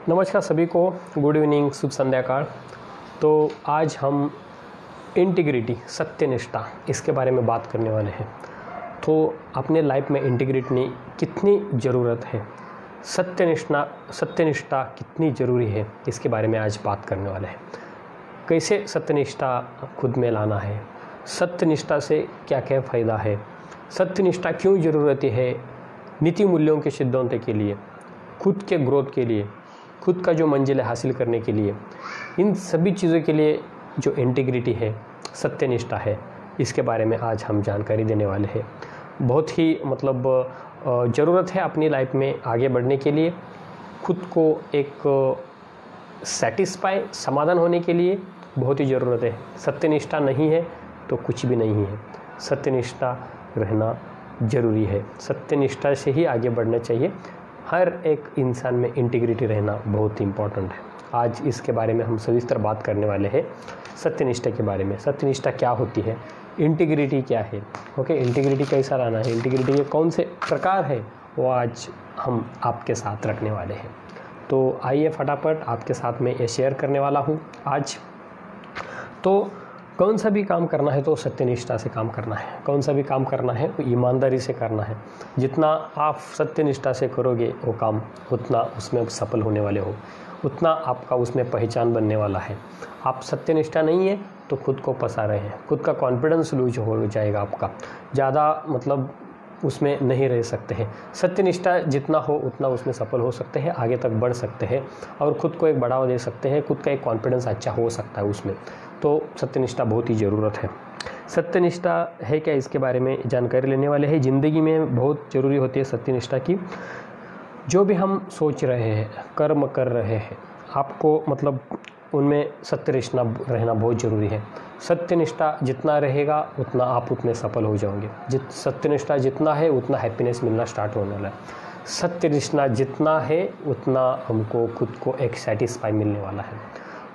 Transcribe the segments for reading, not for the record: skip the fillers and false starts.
नमस्कार सभी को, गुड इवनिंग, शुभ संध्याकाल। तो आज हम इंटीग्रिटी, सत्यनिष्ठा, इसके बारे में बात करने वाले हैं। तो अपने लाइफ में इंटीग्रिटी कितनी ज़रूरत है, सत्यनिष्ठा कितनी ज़रूरी है, इसके बारे में आज बात करने वाले हैं। कैसे सत्यनिष्ठा खुद में लाना है, सत्यनिष्ठा से क्या क्या फ़ायदा है, सत्यनिष्ठा क्यों ज़रूरत है नीति मूल्यों के सिद्धांत के लिए, खुद के ग्रोथ के लिए, खुद का जो मंजिल हासिल करने के लिए, इन सभी चीज़ों के लिए जो इंटीग्रिटी है, सत्यनिष्ठा है, इसके बारे में आज हम जानकारी देने वाले हैं। बहुत ही ज़रूरत है अपनी लाइफ में आगे बढ़ने के लिए, खुद को एक सेटिस्फाई, समाधान होने के लिए बहुत ही ज़रूरत है। सत्यनिष्ठा नहीं है तो कुछ भी नहीं है। सत्यनिष्ठा रहना ज़रूरी है, सत्यनिष्ठा से ही आगे बढ़ना चाहिए। हर एक इंसान में इंटीग्रिटी रहना बहुत ही इम्पोर्टेंट है। आज इसके बारे में हम सविस्तर बात करने वाले हैं, सत्यनिष्ठा के बारे में। सत्यनिष्ठा क्या होती है, इंटीग्रिटी क्या है, इंटीग्रिटी कैसा लाना है, इंटीग्रिटी के कौन से प्रकार है, वो आज हम आपके साथ रखने वाले हैं। तो आइए फटाफट आपके साथ में ये शेयर करने वाला हूँ आज। तो कौन सा भी काम करना है तो सत्यनिष्ठा से काम करना है, कौन सा भी काम करना है वो ईमानदारी से करना है। जितना आप सत्यनिष्ठा से करोगे वो काम, उतना उसमें सफल होने वाले हो, उतना आपका उसमें पहचान बनने वाला है। आप सत्यनिष्ठा नहीं है तो खुद को फंसा रहे हैं, खुद का कॉन्फिडेंस लूज हो जाएगा आपका, ज़्यादा उसमें नहीं रह सकते हैं। सत्यनिष्ठा जितना हो उतना उसमें सफल हो सकते हैं, आगे तक बढ़ सकते हैं और ख़ुद को एक बढ़ावा दे सकते हैं, खुद का एक कॉन्फिडेंस अच्छा हो सकता है उसमें। तो सत्यनिष्ठा बहुत ही ज़रूरत है। सत्यनिष्ठा है क्या, इसके बारे में जानकारी लेने वाले हैं। ज़िंदगी में बहुत ज़रूरी होती है सत्यनिष्ठा की। जो भी हम सोच रहे हैं, कर्म कर रहे हैं, आपको उनमें सत्यनिष्ठा रहना बहुत ज़रूरी है। सत्यनिष्ठा जितना रहेगा उतना आप उतने सफल हो जाओगे। सत्यनिष्ठा जितना है उतना हैप्पीनेस मिलना स्टार्ट होने वाला है। सत्यनिष्ठा जितना है उतना हमको खुद को एक सेटिस्फाई मिलने वाला है।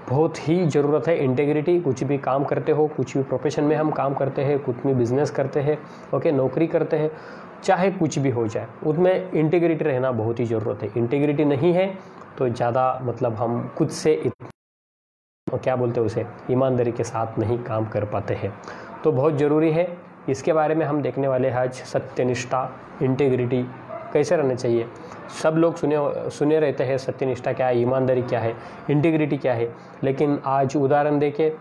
बहुत ही ज़रूरत है इंटीग्रिटी। कुछ भी काम करते हो, कुछ भी प्रोफेशन में हम काम करते हैं, कुछ भी बिजनेस करते हैं, नौकरी करते हैं, चाहे कुछ भी हो जाए, उसमें इंटीग्रिटी रहना बहुत ही ज़रूरत है। इंटीग्रिटी नहीं है तो ज़्यादा हम खुद से ईमानदारी के साथ नहीं काम कर पाते हैं। तो बहुत ज़रूरी है, इसके बारे में हम देखने वाले हैं आज। सत्यनिष्ठा, इंटीग्रिटी कैसे रहना चाहिए। सब लोग सुने रहते हैं सत्यनिष्ठा क्या है, ईमानदारी क्या है, इंटीग्रिटी क्या है, लेकिन आज उदाहरण देके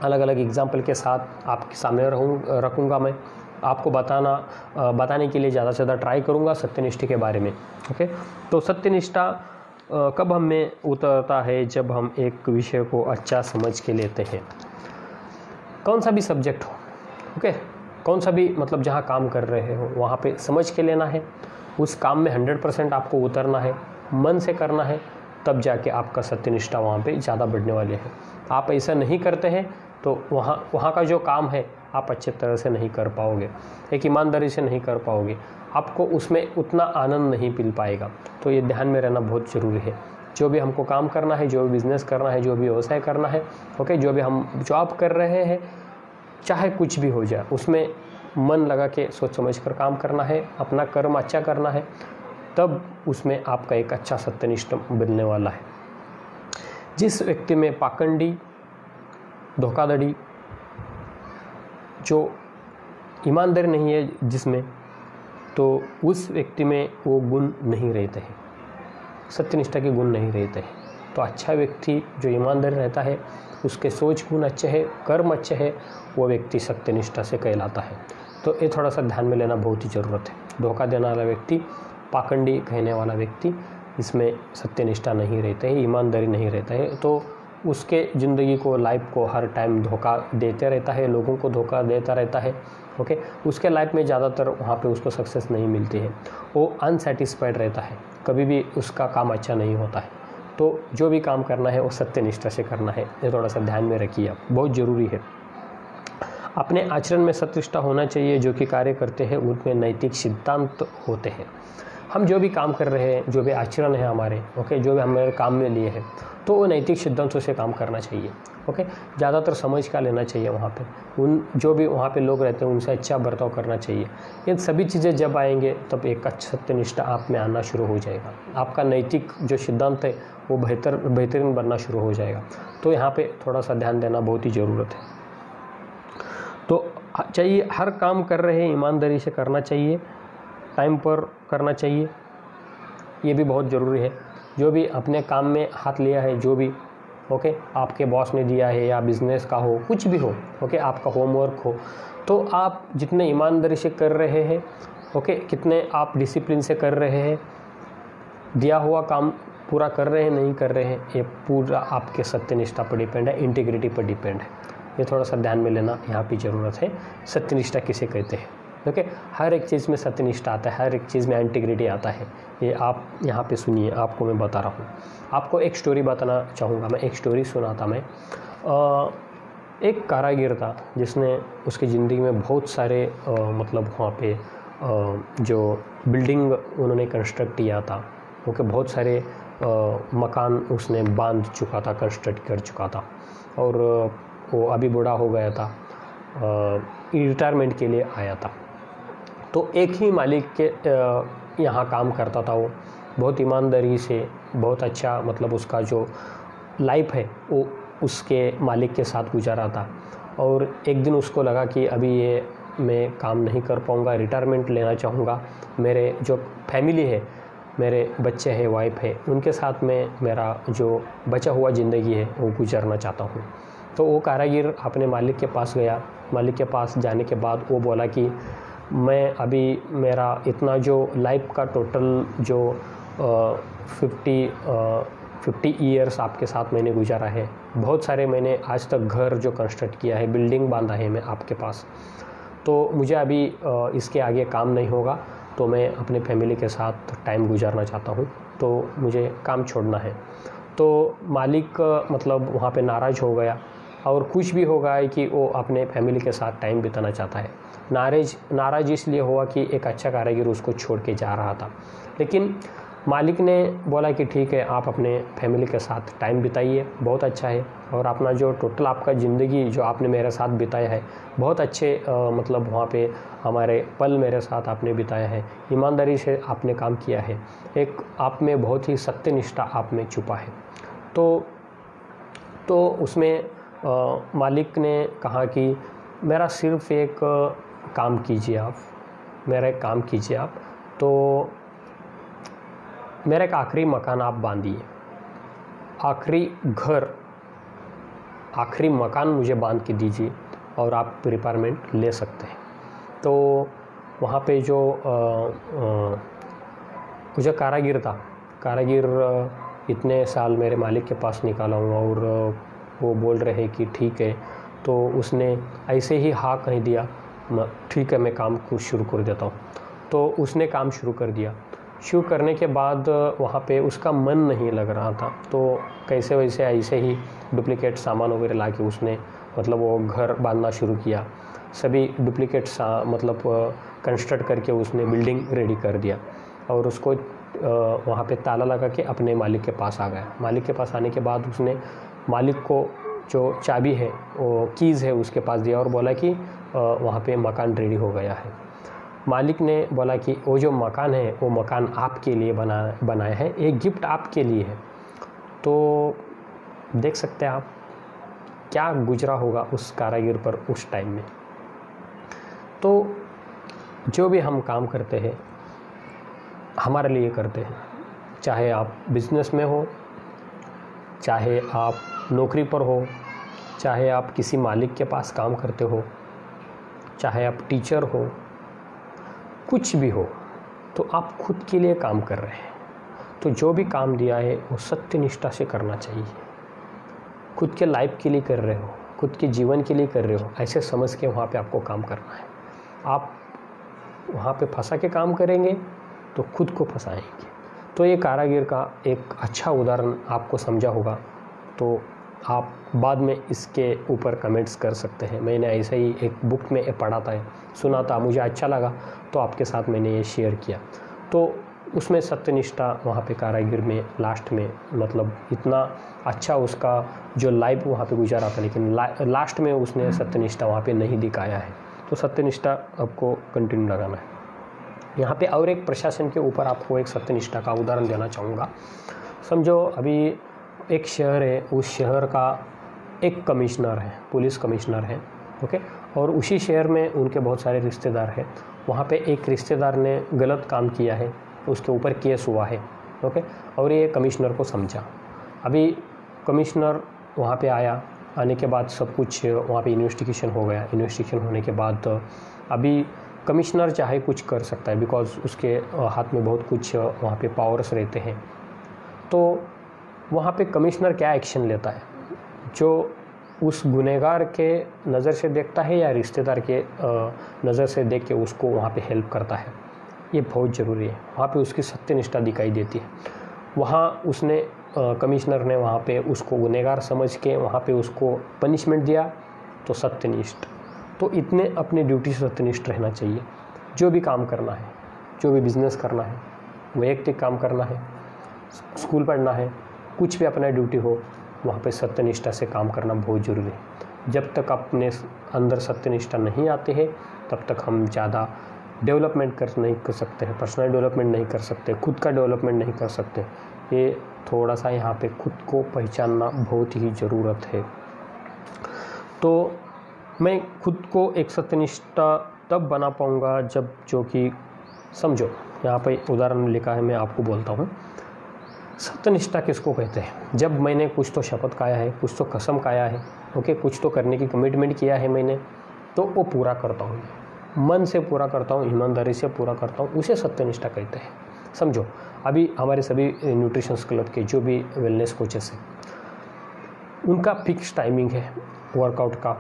अलग अलग एग्जाम्पल के साथ आपके सामने रखूँगा। मैं आपको बताने के लिए ज़्यादा से ज़्यादा ट्राई करूँगा सत्यनिष्ठा के बारे में। तो सत्यनिष्ठा कब हम में उतरता है, जब हम एक विषय को अच्छा समझ के लेते हैं। कौन सा भी सब्जेक्ट हो, कौन सा भी जहाँ काम कर रहे हो वहाँ पे समझ के लेना है, उस काम में 100% आपको उतरना है, मन से करना है, तब जाके आपका सत्यनिष्ठा वहाँ पे ज़्यादा बढ़ने वाले हैं। आप ऐसा नहीं करते हैं तो वहाँ का जो काम है आप अच्छे तरह से नहीं कर पाओगे, एक ईमानदारी से नहीं कर पाओगे, आपको उसमें उतना आनंद नहीं मिल पाएगा। तो ये ध्यान में रहना बहुत ज़रूरी है। जो भी हमको काम करना है, जो भी बिज़नेस करना है, जो भी व्यवसाय करना है, जो भी हम जॉब कर रहे हैं, चाहे कुछ भी हो जाए, उसमें मन लगा के सोच समझ कर काम करना है, अपना कर्म अच्छा करना है, तब उसमें आपका एक अच्छा सत्यनिष्ठ बनने वाला है। जिस व्यक्ति में पाखंडी, धोखाधड़ी, जो ईमानदारी नहीं है जिसमें, तो उस व्यक्ति में वो गुण नहीं रहते हैं, सत्यनिष्ठा के गुण नहीं रहते हैं। तो अच्छा व्यक्ति जो ईमानदार रहता है, उसके सोच गुण अच्छे हैं, कर्म अच्छे हैं, वो व्यक्ति सत्यनिष्ठा से कहलाता है। तो ये थोड़ा सा ध्यान में लेना बहुत ही ज़रूरत है। धोखा देने वाला व्यक्ति, पाखंडी कहने वाला व्यक्ति, इसमें सत्यनिष्ठा नहीं रहते है, ईमानदारी नहीं रहता है, तो उसके ज़िंदगी को, लाइफ को हर टाइम धोखा देते रहता है, लोगों को धोखा देता रहता है। उसके लाइफ में ज़्यादातर वहाँ पे उसको सक्सेस नहीं मिलती है, वो अनसेटिस्फाइड रहता है, कभी भी उसका काम अच्छा नहीं होता है। तो जो भी काम करना है वो सत्यनिष्ठा से करना है, ये थोड़ा सा ध्यान में रखिए आप, बहुत ज़रूरी है। अपने आचरण में सत्यनिष्ठा होना चाहिए। जो कि कार्य करते हैं उनमें नैतिक सिद्धांत होते हैं। हम जो भी काम कर रहे हैं, जो भी आचरण है हमारे, ओके, जो भी हमारे काम में लिए हैं, तो वो नैतिक सिद्धांतों से काम करना चाहिए। ओके, ज़्यादातर समझ का लेना चाहिए वहाँ पे, उन जो भी वहाँ पे लोग रहते हैं उनसे अच्छा बर्ताव करना चाहिए। ये सभी चीज़ें जब आएंगे तब एक अच्छा सत्यनिष्ठा आप में आना शुरू हो जाएगा। आपका नैतिक जो सिद्धांत है वो बेहतरीन बनना शुरू हो जाएगा। तो यहाँ पे थोड़ा सा ध्यान देना बहुत ही ज़रूरत है। तो चाहिए हर काम कर रहे हैं ईमानदारी से करना चाहिए, टाइम पर करना चाहिए, ये भी बहुत ज़रूरी है। जो भी अपने काम में हाथ लिया है, जो भी ओके आपके बॉस ने दिया है या बिज़नेस का हो, कुछ भी हो, ओके आपका होमवर्क हो, तो आप जितने ईमानदारी से कर रहे हैं, ओके कितने आप डिसिप्लिन से कर रहे हैं, दिया हुआ काम पूरा कर रहे हैं नहीं कर रहे हैं, ये पूरा आपके सत्यनिष्ठा पर डिपेंड है, इंटीग्रिटी पर डिपेंड है। ये थोड़ा सा ध्यान में लेना यहाँ पे ज़रूरत है। सत्यनिष्ठा किसे कहते हैं? ओके, हर एक चीज़ में सत्यनिष्ठा आता है, हर एक चीज़ में इंटीग्रिटी आता है। ये आप यहाँ पे सुनिए, आपको मैं बता रहा हूँ। आपको एक स्टोरी बताना चाहूँगा मैं, एक स्टोरी सुनाता मैं। एक कारागिर था जिसने उसकी ज़िंदगी में बहुत सारे मतलब वहाँ पे जो बिल्डिंग उन्होंने कंस्ट्रक्ट किया था, ओके बहुत सारे मकान उसने बांध चुका था, कंस्ट्रक्ट कर चुका था, और वो अभी बूढ़ा हो गया था, रिटायरमेंट के लिए आया था। तो एक ही मालिक के यहाँ काम करता था, वो बहुत ईमानदारी से, बहुत अच्छा मतलब उसका जो लाइफ है वो उसके मालिक के साथ गुजारा था। और एक दिन उसको लगा कि अभी ये मैं काम नहीं कर पाऊँगा, रिटायरमेंट लेना चाहूँगा, मेरे जो फैमिली है, मेरे बच्चे हैं, वाइफ है, उनके साथ में मेरा जो बचा हुआ ज़िंदगी है वो गुजारना चाहता हूँ। तो वो कारागिर अपने मालिक के पास गया। मालिक के पास जाने के बाद वो बोला कि मैं अभी मेरा इतना जो लाइफ का टोटल जो 50 ईयर्स आपके साथ मैंने गुजारा है, बहुत सारे मैंने आज तक घर जो कंस्ट्रक्ट किया है, बिल्डिंग बांधा है मैं आपके पास, तो मुझे अभी इसके आगे काम नहीं होगा, तो मैं अपने फैमिली के साथ टाइम गुजारना चाहता हूँ, तो मुझे काम छोड़ना है। तो मालिक मतलब वहाँ पे नाराज़ हो गया, और कुछ भी होगा है कि वो अपने फैमिली के साथ टाइम बिताना चाहता है। नाराज़ इसलिए हुआ कि एक अच्छा कारीगर उसको छोड़ के जा रहा था। लेकिन मालिक ने बोला कि ठीक है, आप अपने फैमिली के साथ टाइम बिताइए, बहुत अच्छा है, और अपना जो टोटल आपका ज़िंदगी जो आपने मेरे साथ बिताया है, बहुत अच्छे मतलब वहाँ पे हमारे पल मेरे साथ आपने बिताया है, ईमानदारी से आपने काम किया है, एक आप में बहुत ही सत्यनिष्ठा आप में छुपा है। तो उसमें मालिक ने कहा कि मेरा सिर्फ़ एक काम कीजिए आप, मेरा एक काम कीजिए आप, तो मेरा एक आखिरी मकान आप बांधिए, आखिरी मकान मुझे बांध के दीजिए और आप रिटायरमेंट ले सकते हैं। तो वहाँ पे जो कारागिर था, इतने साल मेरे मालिक के पास निकाला हूँ, और वो बोल रहे कि ठीक है, तो उसने ऐसे ही हाँ कह दिया, ठीक है मैं काम को शुरू कर देता हूँ। तो उसने काम शुरू कर दिया। शुरू करने के बाद वहाँ पे उसका मन नहीं लग रहा था, तो कैसे वैसे ऐसे ही डुप्लीकेट सामान वगैरह ला के उसने मतलब वो घर बांधना शुरू किया। सभी डुप्लीकेट मतलब कंस्ट्रक्ट करके उसने बिल्डिंग रेडी कर दिया, और उसको वहाँ पे ताला लगा के अपने मालिक के पास आ गया। मालिक के पास आने के बाद उसने मालिक को जो चाबी है, वो कीज़ है, उसके पास दिया और बोला कि वहाँ पे मकान रेडी हो गया है। मालिक ने बोला कि वो जो मकान है वो मकान आपके लिए बनाया है, एक गिफ्ट आपके लिए है। तो देख सकते हैं आप क्या गुजरा होगा उस कारागिर पर उस टाइम में। तो जो भी हम काम करते हैं हमारे लिए करते हैं, चाहे आप बिज़नेस में हो, चाहे आप नौकरी पर हो, चाहे आप किसी मालिक के पास काम करते हो, चाहे आप टीचर हो, कुछ भी हो, तो आप खुद के लिए काम कर रहे हैं। तो जो भी काम दिया है वो सत्यनिष्ठा से करना चाहिए। खुद के लाइफ के लिए कर रहे हो, खुद के जीवन के लिए कर रहे हो, ऐसे समझ के वहाँ पे आपको काम करना है। आप वहाँ पे फंसा के काम करेंगे तो खुद को फंसाएंगे। तो ये कारागिर का एक अच्छा उदाहरण आपको समझा होगा, तो आप बाद में इसके ऊपर कमेंट्स कर सकते हैं। मैंने ऐसे ही एक बुक में पढ़ा था, सुना था, मुझे अच्छा लगा, तो आपके साथ मैंने ये शेयर किया। तो उसमें सत्यनिष्ठा वहाँ पे कारागिर में लास्ट में मतलब इतना अच्छा उसका जो लाइफ वहाँ पे गुजारा था, लेकिन लास्ट में उसने सत्यनिष्ठा वहाँ पे नहीं दिखाया है। तो सत्यनिष्ठा आपको कंटिन्यू लगाना है। यहाँ पे और एक प्रशासन के ऊपर आपको एक सत्यनिष्ठा का उदाहरण देना चाहूँगा। समझो अभी एक शहर है, उस शहर का एक कमिश्नर है, पुलिस कमिश्नर है, ओके, और उसी शहर में उनके बहुत सारे रिश्तेदार हैं। वहाँ पे एक रिश्तेदार ने गलत काम किया है, उसके ऊपर केस हुआ है, ओके, और ये कमिश्नर को समझा। अभी कमिश्नर वहाँ पे आया, आने के बाद सब कुछ वहाँ पे इन्वेस्टिगेशन हो गया। इन्वेस्टिगेशन होने के बाद अभी कमिश्नर चाहे कुछ कर सकता है, बिकॉज़ उसके हाथ में बहुत कुछ वहाँ पे पावर्स रहते हैं। तो वहाँ पे कमिश्नर क्या एक्शन लेता है, जो उस गुनहगार के नज़र से देखता है या रिश्तेदार के नज़र से देख के उसको वहाँ पे हेल्प करता है, ये बहुत ज़रूरी है। वहाँ पे उसकी सत्यनिष्ठा दिखाई देती है। वहाँ उसने कमिश्नर ने वहाँ पे उसको गुनहगार समझ के वहाँ पे उसको पनिशमेंट दिया, तो सत्यनिष्ठ। तो इतने अपनी ड्यूटी से सत्यनिष्ठ रहना चाहिए। जो भी काम करना है, जो भी बिज़नेस करना है, वैयक्तिक काम करना है, स्कूल पढ़ना है, कुछ भी अपना ड्यूटी हो, वहाँ पे सत्यनिष्ठा से काम करना बहुत ज़रूरी है। जब तक अपने अंदर सत्यनिष्ठा नहीं आते हैं, तब तक हम ज़्यादा डेवलपमेंट नहीं कर सकते हैं, पर्सनल डेवलपमेंट नहीं कर सकते, खुद का डेवलपमेंट नहीं कर सकते। ये थोड़ा सा यहाँ पे खुद को पहचानना बहुत ही ज़रूरत है। तो मैं खुद को एक सत्यनिष्ठा तब बना पाऊँगा जब, जो कि समझो यहाँ पे उदाहरण लिखा है, मैं आपको बोलता हूँ। सत्यनिष्ठा किसको कहते हैं? जब मैंने कुछ तो शपथ खाया है, कुछ तो कसम खाया है, ओके, कुछ तो करने की कमिटमेंट किया है मैंने, तो वो पूरा करता हूँ, मन से पूरा करता हूँ, ईमानदारी से पूरा करता हूँ, उसे सत्यनिष्ठा कहते हैं। समझो अभी हमारे सभी न्यूट्रिशंस क्लब के जो भी वेलनेस कोचेस हैं, उनका फिक्स टाइमिंग है वर्कआउट का,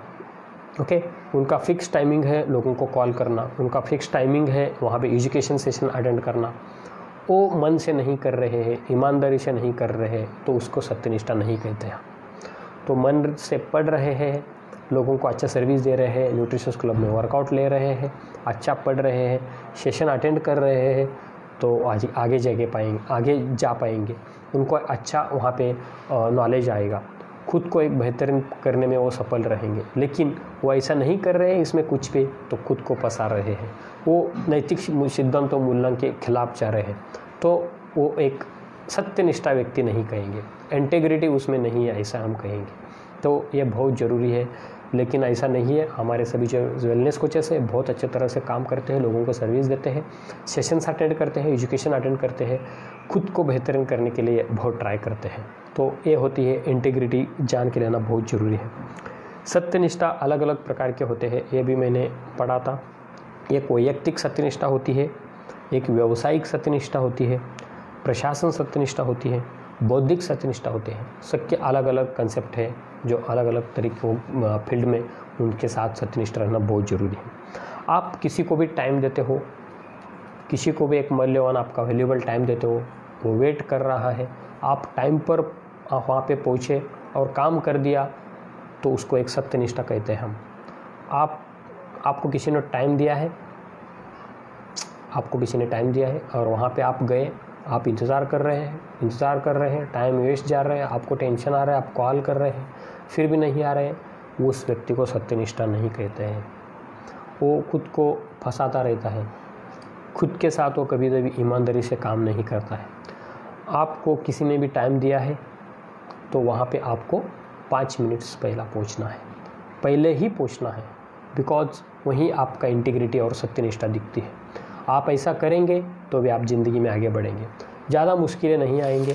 ओके, उनका फिक्स टाइमिंग है लोगों को कॉल करना, उनका फिक्स टाइमिंग है वहाँ पे एजुकेशन सेशन अटेंड करना। वो मन से नहीं कर रहे हैं, ईमानदारी से नहीं कर रहे हैं, तो उसको सत्यनिष्ठा नहीं कहते हैं। तो मन से पढ़ रहे हैं, लोगों को अच्छा सर्विस दे रहे हैं, न्यूट्रिशंस क्लब में वर्कआउट ले रहे हैं, अच्छा पढ़ रहे हैं, सेशन अटेंड कर रहे हैं, तो आगे जा पाएंगे, उनको अच्छा वहाँ पे नॉलेज आएगा, खुद को एक बेहतरीन करने में वो सफल रहेंगे। लेकिन वो ऐसा नहीं कर रहे हैं इसमें कुछ भी, तो खुद को फंसा रहे हैं, वो नैतिक सिद्धांतों मूल्यों के खिलाफ जा रहे हैं, तो वो एक सत्यनिष्ठा व्यक्ति नहीं कहेंगे, इंटेग्रिटी उसमें नहीं है, ऐसा हम कहेंगे। तो ये बहुत ज़रूरी है, लेकिन ऐसा नहीं है। हमारे सभी जो वेलनेस कोचेस हैं बहुत अच्छे तरह से काम करते हैं, लोगों को सर्विस देते हैं, सेशंस अटेंड करते हैं, एजुकेशन अटेंड करते हैं, खुद को बेहतरीन करने के लिए बहुत ट्राई करते हैं। तो ये होती है इंटीग्रिटी, जान के लेना बहुत ज़रूरी है। सत्यनिष्ठा अलग अलग प्रकार के होते हैं, ये भी मैंने पढ़ा था। एक वैयक्तिक सत्यनिष्ठा होती है, एक व्यावसायिक सत्यनिष्ठा होती है, प्रशासन सत्यनिष्ठा होती है, बौद्धिक सत्यनिष्ठा होते हैं। सबके अलग अलग कंसेप्ट है, जो अलग अलग तरीकों फील्ड में उनके साथ सत्यनिष्ठ रहना बहुत ज़रूरी है। आप किसी को भी टाइम देते हो, किसी को भी एक मूल्यवान आपका वैल्यूएबल टाइम देते हो, वो वेट कर रहा है, आप टाइम पर वहाँ पे पहुँचे और काम कर दिया, तो उसको एक सत्यनिष्ठा कहते हैं हम। आपको किसी ने टाइम दिया है, और वहाँ पे आप गए, आप इंतज़ार कर रहे हैं, टाइम वेस्ट जा रहे हैं, आपको टेंशन आ रहा है, आप कॉल कर रहे हैं, फिर भी नहीं आ रहे हैं, उस व्यक्ति को सत्यनिष्ठा नहीं कहते हैं। वो खुद को फंसाता रहता है, खुद के साथ वो कभी कभी ईमानदारी से काम नहीं करता है। आपको किसी ने भी टाइम दिया है, तो वहाँ पे आपको 5 मिनट्स पहले ही पहुँचना है, बिकॉज वहीं आपका इंटीग्रिटी और सत्यनिष्ठा दिखती है। आप ऐसा करेंगे तो भी आप ज़िंदगी में आगे बढ़ेंगे, ज़्यादा मुश्किलें नहीं आएंगे,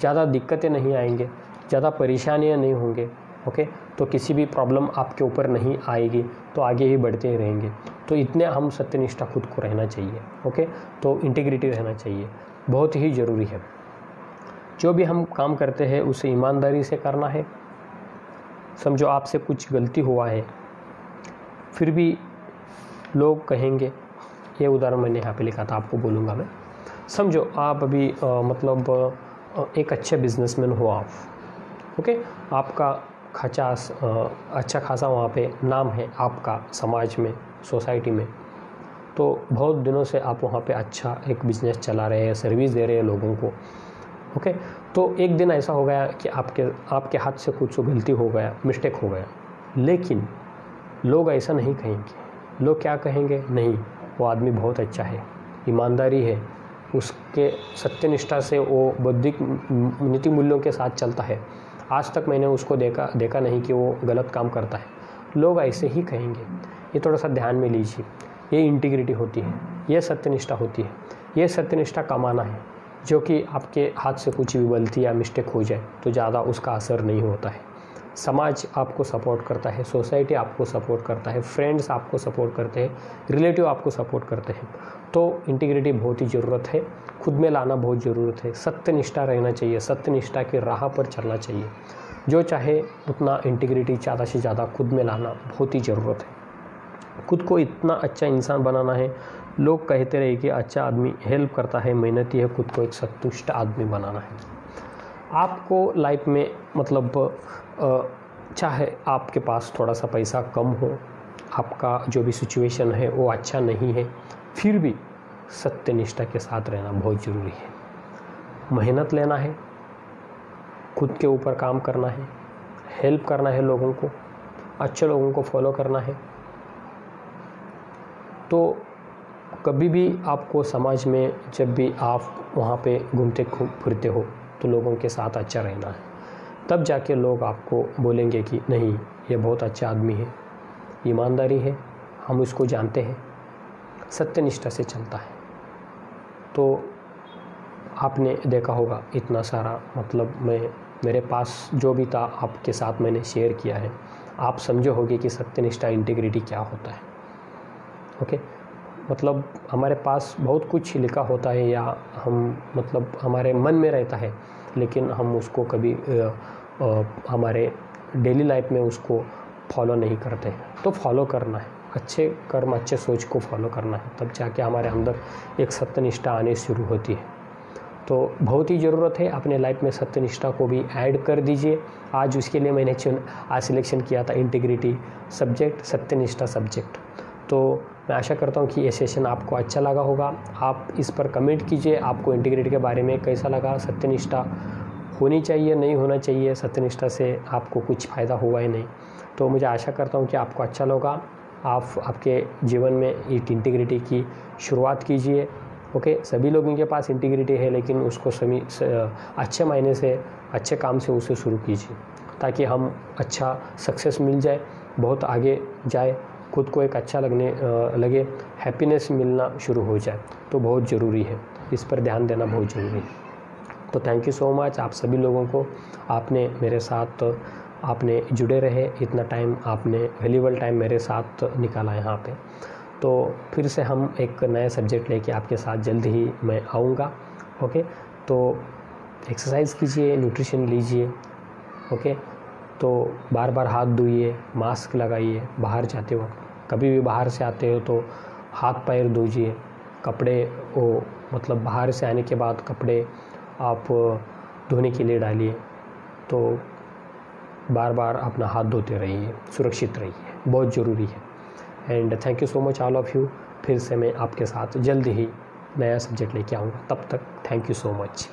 ज़्यादा दिक्कतें नहीं आएंगे, ज़्यादा परेशानियां नहीं होंगे, ओके, तो किसी भी प्रॉब्लम आपके ऊपर नहीं आएगी, तो आगे ही बढ़ते ही रहेंगे। तो इतने हम सत्यनिष्ठा खुद को रहना चाहिए, ओके, तो इंटीग्रिटी रहना चाहिए, बहुत ही ज़रूरी है। जो भी हम काम करते हैं उसे ईमानदारी से करना है। समझो आपसे कुछ गलती हुआ है, फिर भी लोग कहेंगे, ये उदाहरण मैंने यहाँ पे लिखा था, आपको बोलूँगा मैं। समझो आप अभी एक अच्छे बिजनेसमैन हो आप, ओके, आपका अच्छा खासा वहाँ पे नाम है आपका समाज में, सोसाइटी में, तो बहुत दिनों से आप वहाँ पे अच्छा एक बिज़नेस चला रहे हैं, सर्विस दे रहे हैं लोगों को, ओके। तो एक दिन ऐसा हो गया कि आपके हाथ से कुछ गलती हो गया, मिस्टेक हो गया, लेकिन लोग ऐसा नहीं कहेंगे। लोग क्या कहेंगे? नहीं, वो आदमी बहुत अच्छा है, ईमानदारी है, उसके सत्यनिष्ठा से वो बौद्धिक नीति मूल्यों के साथ चलता है, आज तक मैंने उसको देखा नहीं कि वो गलत काम करता है। लोग ऐसे ही कहेंगे। ये थोड़ा सा ध्यान में लीजिए। ये इंटीग्रिटी होती है, ये सत्यनिष्ठा होती है। ये सत्यनिष्ठा कमाना है, जो कि आपके हाथ से कुछ भी गलती या मिस्टेक हो जाए तो ज़्यादा उसका असर नहीं होता है। समाज आपको सपोर्ट करता है, सोसाइटी आपको सपोर्ट करता है, फ्रेंड्स आपको सपोर्ट करते हैं, रिलेटिव आपको सपोर्ट करते हैं। तो इंटीग्रिटी बहुत ही ज़रूरत है, खुद में लाना बहुत ज़रूरत है। सत्यनिष्ठा रहना चाहिए, सत्यनिष्ठा की राह पर चलना चाहिए। जो चाहे उतना इंटीग्रिटी ज़्यादा से ज़्यादा खुद में लाना बहुत ही ज़रूरत है। खुद को इतना अच्छा इंसान बनाना है। लोग कहते रहे कि अच्छा आदमी हेल्प करता है, मेहनती है, खुद को एक संतुष्ट आदमी बनाना है। आपको लाइफ में मतलब चाहे आपके पास थोड़ा सा पैसा कम हो, आपका जो भी सिचुएशन है वो अच्छा नहीं है, फिर भी सत्यनिष्ठा के साथ रहना बहुत ज़रूरी है। मेहनत लेना है, खुद के ऊपर काम करना है, हेल्प करना है लोगों को, अच्छे लोगों को फॉलो करना है। तो कभी भी आपको समाज में जब भी आप वहाँ पे घूमते फिरते हो तो लोगों के साथ अच्छा रहना है। तब जाके लोग आपको बोलेंगे कि नहीं, ये बहुत अच्छा आदमी है, ईमानदारी है, हम उसको जानते हैं, सत्यनिष्ठा से चलता है। तो आपने देखा होगा इतना सारा, मतलब मेरे पास जो भी था आपके साथ मैंने शेयर किया है। आप समझो होगे कि सत्यनिष्ठा इंटीग्रिटी क्या होता है, ओके। मतलब हमारे पास बहुत कुछ लिखा होता है या हम मतलब हमारे मन में रहता है, लेकिन हम उसको कभी हमारे डेली लाइफ में उसको फॉलो नहीं करते। तो फॉलो करना है, अच्छे कर्म, अच्छे सोच को फॉलो करना है, तब जाके हमारे अंदर एक सत्यनिष्ठा आने शुरू होती है। तो बहुत ही ज़रूरत है अपने लाइफ में सत्यनिष्ठा को भी ऐड कर दीजिए। आज उसके लिए मैंने आज सिलेक्शन किया था इंटीग्रिटी सब्जेक्ट, सत्यनिष्ठा सब्जेक्ट। तो मैं आशा करता हूँ कि ये सेशन आपको अच्छा लगा होगा। आप इस पर कमेंट कीजिए, आपको इंटीग्रिटी के बारे में कैसा लगा, सत्यनिष्ठा होनी चाहिए, नहीं होना चाहिए, सत्यनिष्ठा से आपको कुछ फ़ायदा हुआ है नहीं। तो मुझे आशा करता हूँ कि आपको अच्छा लगा। आप आपके जीवन में एक इंटीग्रिटी की शुरुआत कीजिए, ओके। सभी लोगों के पास इंटीग्रिटी है, लेकिन उसको अच्छे मायने से, अच्छे काम से उसे शुरू कीजिए, ताकि हम अच्छा सक्सेस मिल जाए, बहुत आगे जाए, खुद को एक अच्छा लगे, हैप्पीनेस मिलना शुरू हो जाए। तो बहुत ज़रूरी है, इस पर ध्यान देना बहुत ज़रूरी है। तो थैंक यू सो मच आप सभी लोगों को, आपने मेरे साथ आपने जुड़े रहे, इतना टाइम आपने वैल्यूएबल टाइम मेरे साथ निकाला यहाँ पे। तो फिर से हम एक नया सब्जेक्ट लेके आपके साथ जल्द ही मैं आऊँगा, ओके। तो एक्सरसाइज कीजिए, न्यूट्रिशन लीजिए, ओके। तो बार बार हाथ धोइए, मास्क लगाइए, बाहर जाते हो, कभी भी बाहर से आते हो तो हाथ पैर धोइए, कपड़े वो मतलब बाहर से आने के बाद कपड़े आप धोने के लिए डालिए। तो बार बार अपना हाथ धोते रहिए, सुरक्षित रहिए, बहुत ज़रूरी है। And thank you so much all of you. फिर से मैं आपके साथ जल्द ही नया सब्जेक्ट लेके आऊँगा, तब तक थैंक यू सो मच।